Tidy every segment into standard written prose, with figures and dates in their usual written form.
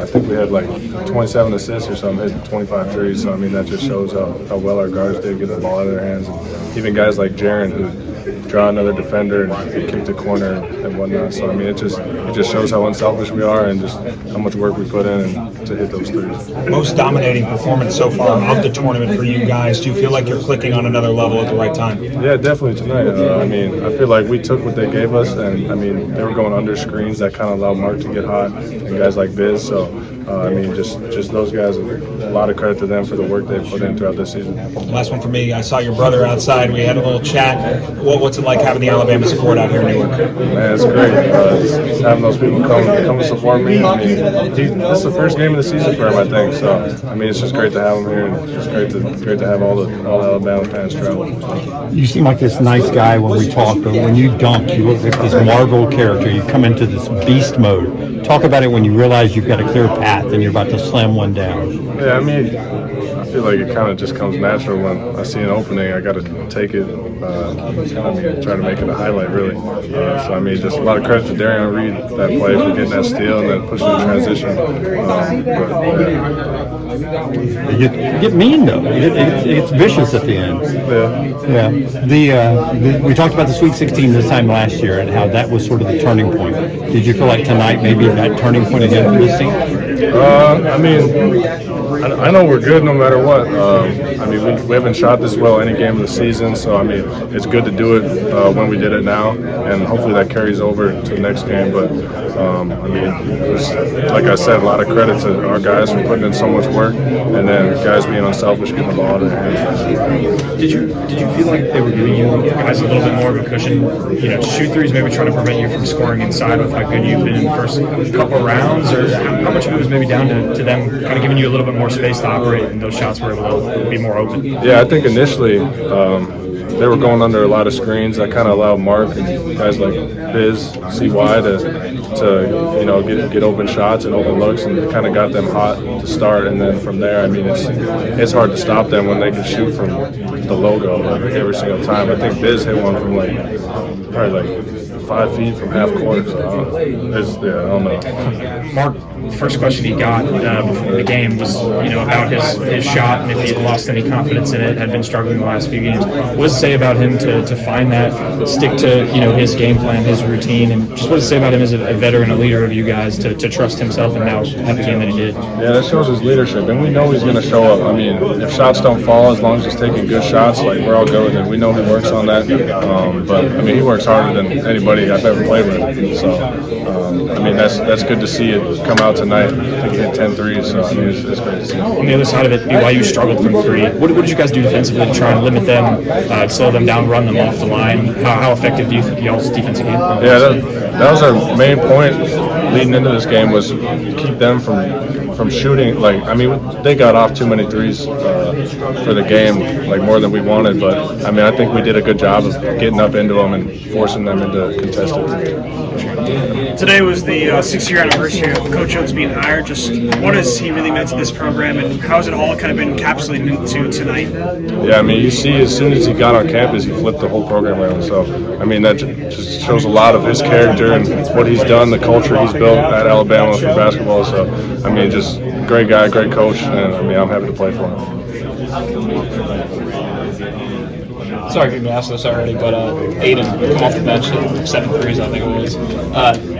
I think we had like 27 assists or something, hit 25 threes. So, I mean, that just shows how well our guards did get the ball out of their hands. And even guys like Jaren, who draw another defender and kick the corner and whatnot. So, I mean, it just shows how unselfish we are and just how much work we put in to hit those threes. Most dominating performance so far of the tournament for you guys. Do you feel like you're clicking on another level at the right time? Yeah, definitely tonight. I mean, I feel like we took what they gave us, and, I mean, they were going under screens that kind of allowed Mark to get hot and guys like Biz. So, I mean, just those guys, a lot of credit to them for the work they've put in throughout this season. Last one for me. I saw your brother outside. We had a little chat. What's it like having the Alabama support out here in Newark? Man, it's great. Just having those people come to support me. I mean, this is the first game of the season for him, I think. So, I mean, it's just great to have him here, and it's just great to have all the Alabama fans travel. You seem like this nice guy when we talk, but when you dunk, you look like this Marvel character. You come into this beast mode. Talk about it when you realize you've got a clear path and you're about to slam one down. Yeah, I mean, I feel like it kind of just comes natural when I see an opening. I got to take it. I mean, try to make it a highlight, really. So, I mean, just a lot of credit to Darian Reed, that play, for getting that steal and then pushing the transition. You get mean, though. It's vicious at the end. Yeah. We talked about the Sweet 16 this time last year and how that was sort of the turning point. Did you feel like tonight maybe that turning point again for this team? I mean, I know we're good no matter what. I mean, we haven't shot this well any game of the season, so, I mean, it's good to do it when we did it now, and hopefully that carries over to the next game. But, I mean, it was, like I said, a lot of credit to our guys for putting in so much work, and then guys being unselfish, getting the ball out of their hands. Did you feel like they were giving you guys a little bit more of a cushion, to shoot threes, maybe trying to prevent you from scoring inside with how good you've been in the first couple of rounds, or how much of it was maybe down to them kind of giving you a little bit more space to operate, and those shots were able to be more open? Yeah, I think initially they were going under a lot of screens. That kind of allowed Mark and guys like Biz, CY to get open shots and open looks, and kind of got them hot to start. And then from there, I mean, it's hard to stop them when they can shoot from the logo every single time. I think Biz hit one from probably 5 feet from half court. So I don't know. Mark, the first question he got before the game was, about his shot, and if he had lost any confidence in it, had been struggling the last few games. What does it say about him to find that, stick to his game plan, his routine, and just what does it say about him as a veteran, a leader of you guys, to trust himself and now have the game that he did? Yeah, that shows his leadership, and we know he's going to show up. I mean, if shots don't fall, as long as he's taking good shots, we're all good with it. We know he works on that, but I mean, he works harder than anybody I've ever played with. So, I mean, that's good to see it come out tonight. I think he hit 10 threes, so I mean, it's great to see. On the other side of it, BYU struggled from three. What did you guys do defensively to try and limit them, slow them down, run them off the line? How effective do you think y'all's defensive game was? Yeah, that was our main point leading into this game, was keep them from shooting. I mean, they got off too many threes for the game, more than we wanted. But I mean, I think we did a good job of getting up into them and forcing them into contested threes. Today was the 6-year anniversary of Coach Oates being hired. Just what has he really meant to this program, and how has it all kind of been encapsulated into tonight? Yeah, I mean, you see, as soon as he got on campus, he flipped the whole program around. So, I mean, that just shows a lot of his character and what he's done, the culture he's built at Alabama for basketball. So, I mean, just great guy, great coach, and I mean, I'm happy to play for him. Sorry if you've been asked this already, but Aden come off the bench at 7 threes, I think it was.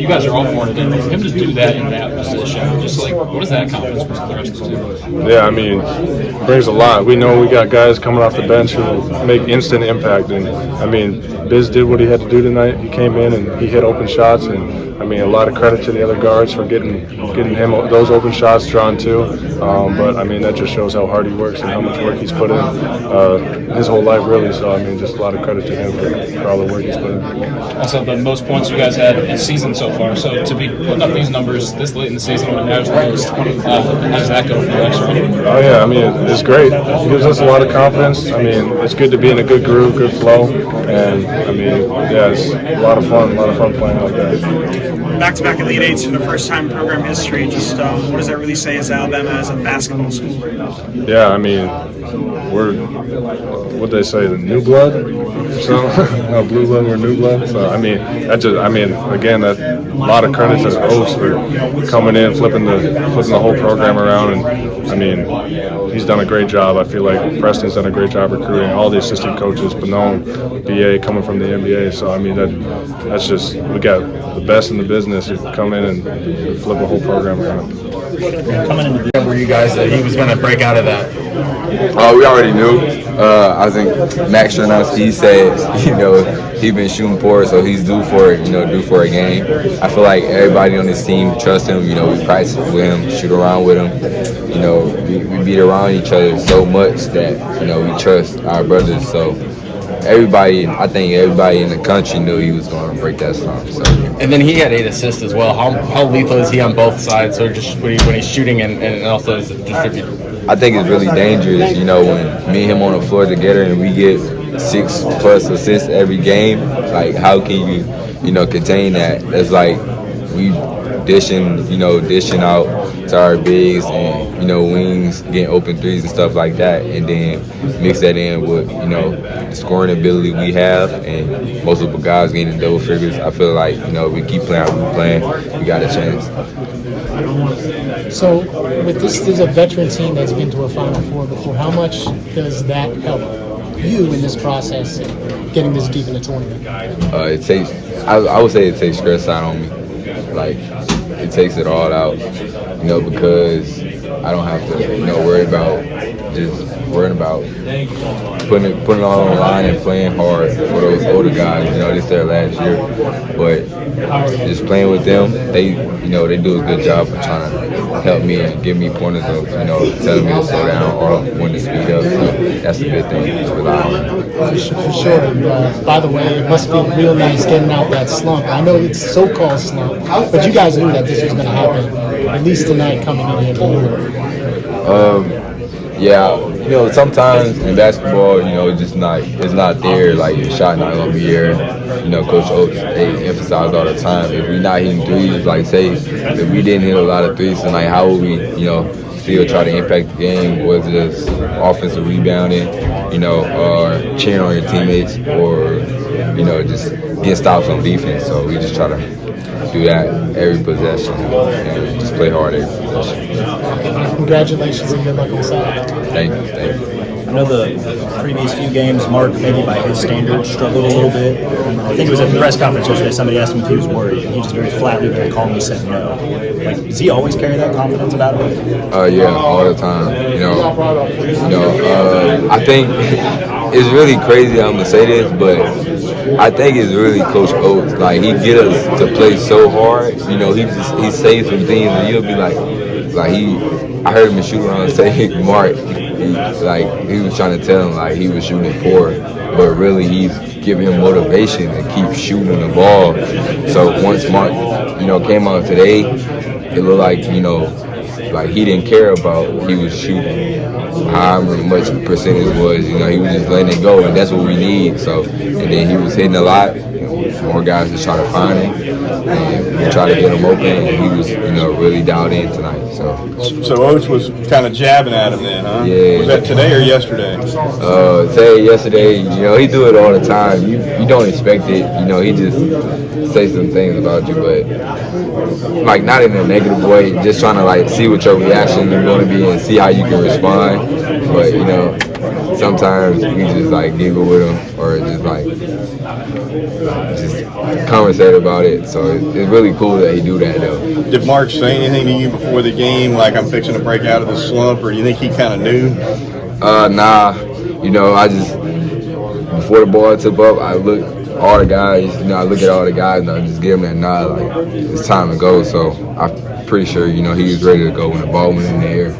You guys are all for it. And for him to do that in that position, just what is that confidence for the rest of the team? Yeah, I mean, it brings a lot. We know we got guys coming off the bench who make instant impact. And, I mean, Biz did what he had to do tonight. He came in and he hit open shots. And, I mean, a lot of credit to the other guards for getting him those open shots drawn too. But, I mean, that just shows how hard he works and how much work he's put in his whole life, really. So, I mean, just a lot of credit to him for all the work he's put in. Also, the most points you guys had this season so far. So to be putting up these numbers this late in the season when now it's close, how does that go for the next round? Oh yeah, I mean, it's great. It gives us a lot of confidence. I mean, it's good to be in a good groove, good flow, and I mean, yeah, it's a lot of fun playing like that. back-to-back Elite Eights for the first time in program history. Just what does that really say as Alabama as a basketball school? Yeah, I mean, we're what they say, the new blood. So no, blue blood, we're new blood. So I mean, again, that a lot of credit to the coach for coming in, flipping the whole program around, and I mean, he's done a great job. I feel like Preston's done a great job recruiting all the assistant coaches, Benone, BA coming from the NBA. So I mean, that's just, we got the best in the business who come in and flip a whole program around. Coming into the were you guys that he was going to break out of that? We already knew. I think Max Chernovsky, he said, he's been shooting poor, so he's due for it, due for a game. I feel like everybody on this team trusts him. We practice with him, shoot around with him. We beat around each other so much that, we trust our brothers. So I think everybody in the country knew he was going to break that slump. So. And then he had 8 assists as well. How lethal is he on both sides? So just when he's shooting and also as a distributor? I think it's really dangerous, when me and him on the floor together and we get 6+ assists every game. Like, how can you, contain that? That's like we dishing out to our bigs and, wings, getting open threes and stuff like that, and then mix that in with, the scoring ability we have and multiple guys getting double figures. I feel like, we keep playing how we're playing, we got a chance. So with this is a veteran team that's been to a Final Four before. How much does that help you in this process, getting this deep in the tournament? It takes, I would say it takes stress out on me. Like, it takes it all out, because I don't have to, worry about putting it all on the line and playing hard for those older guys. This their last year, but just playing with them, they do a good job of trying to help me and give me pointers of, telling me to slow down or when to speed up. So that's a good thing to rely on. For sure. By the way, it must feel real nice getting out that slump. I know it's so-called slump, but you guys knew that this was going to happen, at least tonight coming in here. Yeah, sometimes in basketball, it's not there. Like, your shot not gonna be there. Coach Oates, they emphasize all the time, if we're not hitting threes, like, say if we didn't hit a lot of threes tonight, how would we, still try to impact the game? Was it just offensive rebounding, or cheering on your teammates, or just get stops on defense? So we just try to do that every possession and just play hard every possession. Congratulations and good luck on Saturday. Thank you. I know the previous few games, Mark, maybe by his standards, struggled a little bit. I think it was at the press conference yesterday, somebody asked him if he was worried, and he just very flatly, very calmly said no. Like, does he always carry that confidence about him? Yeah, all the time. I think it's really crazy I'm going to say this, but I think it's really Coach Oates. Like, he get us to play so hard. He says some things, and you'll be like I heard him shoot around and say, Mark, he was trying to tell him like he was shooting poor, but really he's giving him motivation to keep shooting the ball. So once Mark, came out today, it looked like, like he didn't care about he was shooting however much the percentage was. He was just letting it go, and that's what we need. So, and then he was hitting a lot. More guys to try to find him, and we try to get him open, and he was, really dialed in tonight. So Oates was kind of jabbing at him then, huh? Yeah. Was that today or yesterday? Yesterday. He do it all the time. You don't expect it. He just say some things about you, but like not in a negative way. Just trying to like see what your reaction is going to be and see how you can respond. But sometimes we just like giggle with him or just conversate about it. So it's really cool that he do that though. Did Mark say anything to you before the game, like I'm fixing to break out of the slump, or do you think he kind of knew? Nah. I just before the ball tip up, I look all the guys. I look at all the guys and I just give them that nod, like it's time to go. So I'm pretty sure he was ready to go when the ball went in the air.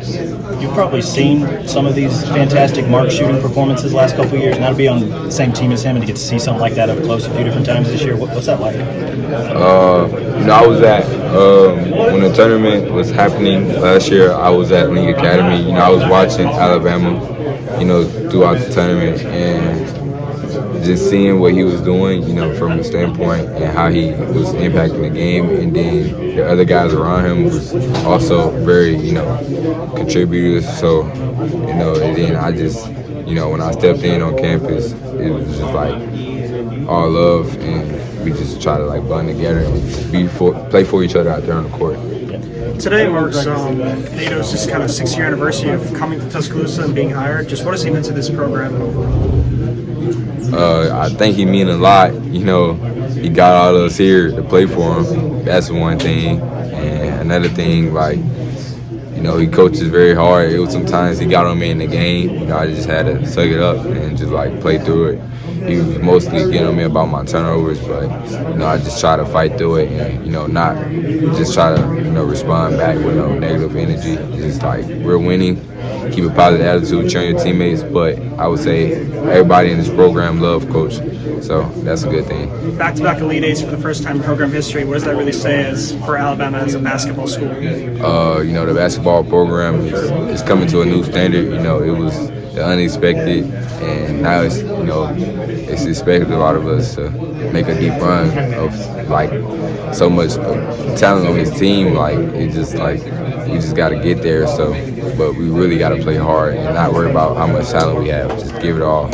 You've probably seen some of these fantastic Mark shooting performances the last couple of years. Now to be on the same team as him and to get to see something like that up close a few different times this year, what's that like? I was at when the tournament was happening last year. I was at League Academy. I was watching Alabama, throughout the tournament, and just seeing what he was doing, you know, from the standpoint and how he was impacting the game, and then the other guys around him was also very, you know, contributors. So, you know, and then I just, you know, when I stepped in on campus, it was just like all love, and we just try to like bond together and just play for each other out there on the court. Today marks NATO's just kind of 6-year anniversary of coming to Tuscaloosa and being hired. Just what has he meant to this program? I think he mean a lot. You know, he got all of us here to play for him. That's one thing. And another thing, like, you know, he coaches very hard. It was sometimes he got on me in the game. You know, I just had to suck it up and just like play through it. He was mostly getting on me about my turnovers, but, you know, I just try to fight through it and, you know, not just try to, you know, respond back with no negative energy. Just like, we're winning, keep a positive attitude, cheer your teammates, but I would say everybody in this program love Coach, so that's a good thing. Back-to-back Elite Eights for the first time in program history. What does that really say as for Alabama as a basketball school? You know, the basketball program is coming to a new standard. You know, it was the unexpected, and now it's, you know, it's expected out of us to make a deep run of like so much talent on this team. Like, it just like we just got to get there. So, but we really got to play hard and not worry about how much talent we have. Just give it all.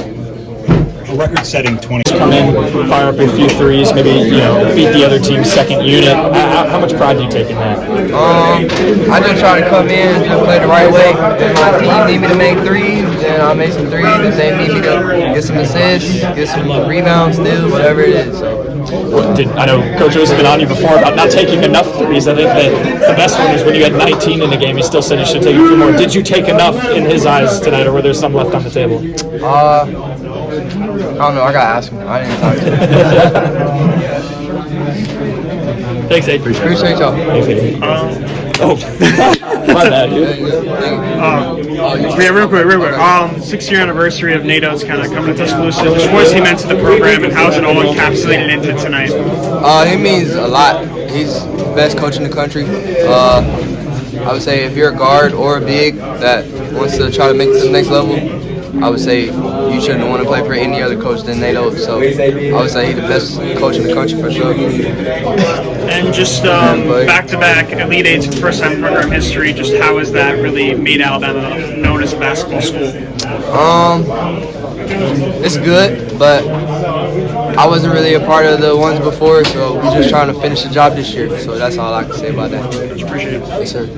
Record-setting 20. Come in, fire up a few threes, maybe, you know, beat the other team's second unit. How much pride do you take in that? I just try to come in and play the right way. If my team need me to make threes, then I'll make some threes. If they need me to get some assists, get some rebounds, steals, whatever it is. So. I know Coach O's been on you before about not taking enough threes. I think that the best one is when you had 19 in the game. He still said you should take a few more. Did you take enough in his eyes tonight, or were there some left on the table? I don't know. I gotta ask him. I didn't talk to him. Thanks, Aden. Appreciate y'all. Thanks, Aden. My bad, dude. Yeah, real quick. 6-year anniversary of NATO's kind of coming to Tuscaloosa. Just what has he meant to the program, and how's it all encapsulated into tonight? He means a lot. He's the best coach in the country. I would say if you're a guard or a big that wants to try to make it to the next level, I would say you shouldn't want to play for any other coach than NATO. So I would say he's the best coach in the country for sure. And just back-to-back Elite Eights for the first time in program history, just how has that really made Alabama known as a basketball school? It's good, but I wasn't really a part of the ones before, so we're just trying to finish the job this year. So that's all I can say about that. Appreciate it. Yes, sir.